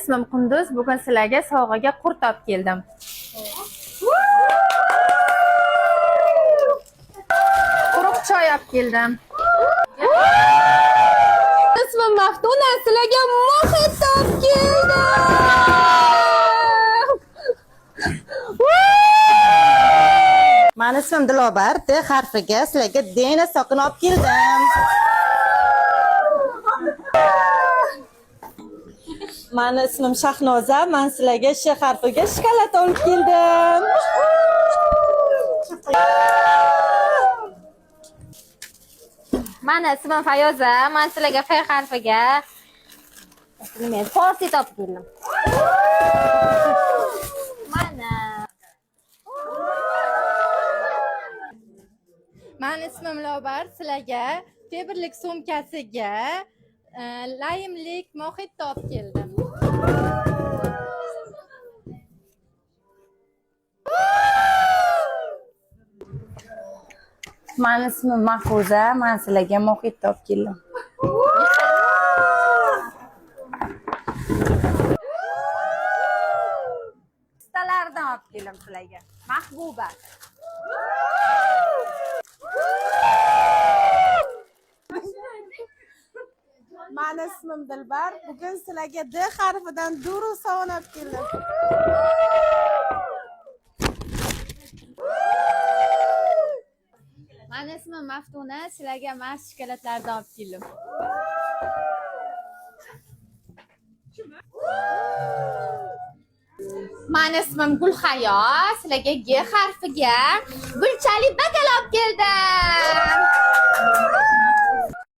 İsmim Qunduz. Bugun sizlarga sovg'aga qurt olib keldim. Quruq choy olib keldim. İsmim Maftuna. Sizlarga muhit olib keldim. Mani ismim Dilobar. D harfiga sizlarga Dni soqin olib keldim. Mani ismim Shahnoza. Men sizlarga Sh harfiga shokolad olib keldim. Mani ismim Fayoza. Men sizlarga F harfiga Forsi topib keldim. Mana. Mani ismim Lobar. Sizlarga febrlik sumkasiga layimlik mohit topib keldim. Mani ismim Mahfuza. Men sizlarga mohit olib keldim. Ustalardan olib keldim sizlarga. Mahbuba. Mani ismim Dilbar. Bugun sizlarga D harfidan duru sovun olib keldim. Mani ismim Maftuna. Sizlarga mast shokoladlardan olib keldim. Mani ismim Gulhayo. Sizlarga G harfiga gulchali bakal olib keldim.